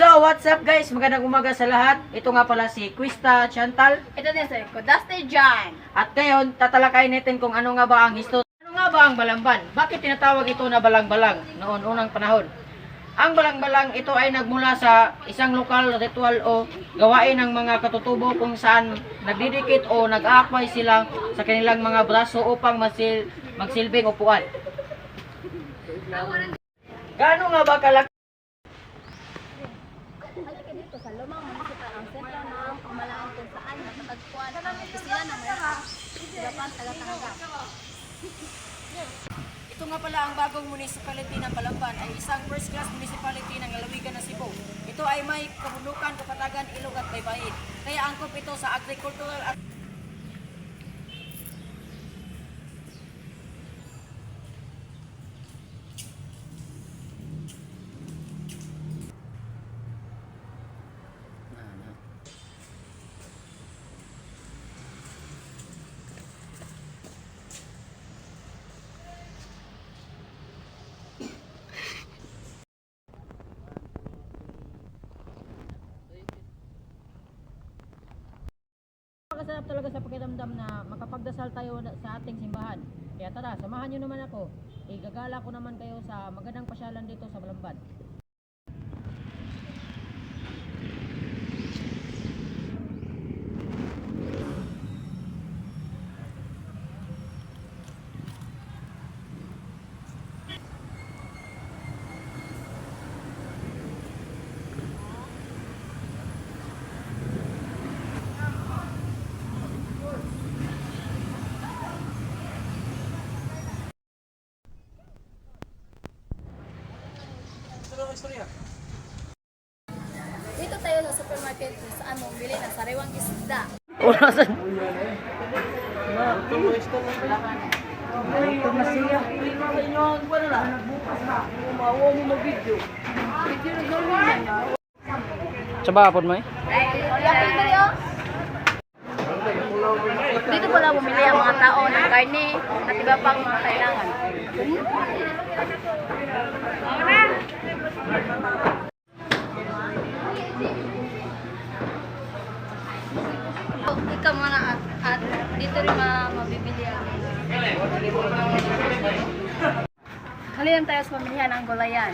So, what's up guys? Magandang umaga sa lahat. Ito nga pala si Quista Chantal. Ito din sir ko, Dusty John. At ngayon, tatalakayin natin kung ano nga ba ang history. Ano nga ba ang balamban? Bakit tinatawag ito na balang-balang noon unang panahon? Ang balang-balang ito ay nagmula sa isang lokal ritual o gawain ng mga katutubo kung saan nagdidikit o nag-aakway sila sa kanilang mga braso upang magsilbing upuan. Gaano nga ba kalaki? Halika dito sa lumang municipal ang sentro ng pamalaan kung saan natatagpuan ang opisina ng Mayroon Silapan Taga-Tanggap. Ito nga pala ang bagong municipality ng Balamban ay isang first class municipality ng lalawigan ng Cebu. Ito ay may kabundukan, kapatagan, ilog at baybayin. Kaya angkop ito sa agricultural at masarap talaga sa pakiramdam na makapagdasal tayo sa ating simbahan. Kaya tara, samahan nyo naman ako. Igagala ko naman kayo sa magandang pasyalan dito sa Balamban. Dito tayo sa supermarket kung saan mong bili ng sariwang isda. Coba po mo eh? Dito pala bumili ang mga tao ng karne at iba pang mga kailangan. Ikaw mga at dito rin mabibili ang halina tayo sa pamilya ng gulayan.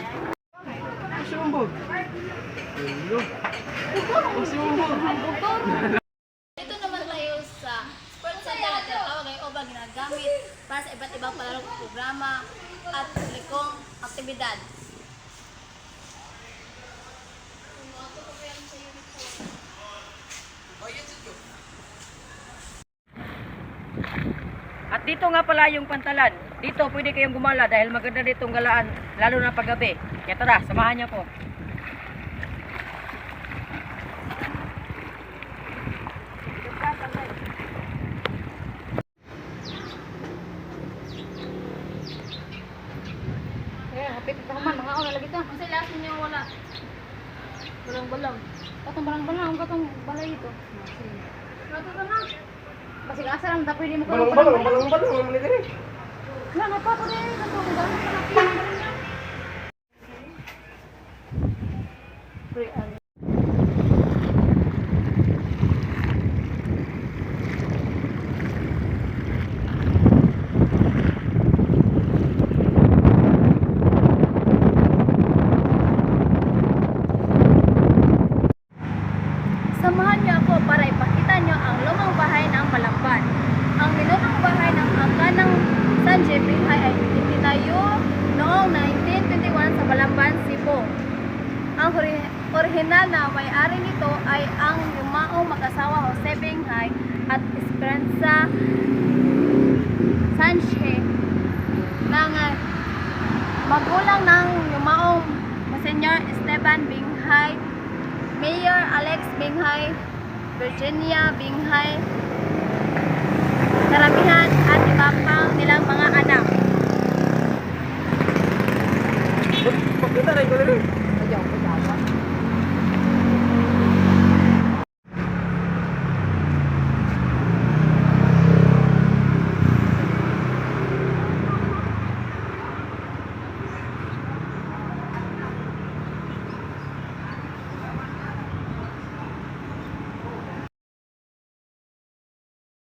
Dito naman tayo sa sports center na tinatawag ay OBA ginagamit para sa iba't ibang palarong programa at likong aktibidad. At dito nga pala yung pantalan. Dito pwede kayong gumala dahil maganda ditong galaan, lalo na paggabi. Kaya tara, samahan niyo ko. Kaya hapit ka man, mga oras lagi ta. Ang silas niyo wala. Balang-balang. Katong balang-balang, ang katong balay ito. Kato ka na. Basig asa lang tapos hindi mo ka Balang-balang naman diri. na napa ko din katong balang balang. Samahan niyo ako para ipakita niyo ang lumang bahay ng Balamban. Ang lumang bahay ng Angkanang San Jebinghay ay itinayo noong 1921 sa Balamban, Cebu. Ang orihinal na may-ari nito ay ang yumaong mag-asawa Jose Binghay at Esperanza Sanchez ng magulang ng yumaong Monsignor Esteban Binghay, Mayor Alex Binghay, Virginia Binghay, karamihan at iba pang nilang mga anak. Pagkita na ko diri.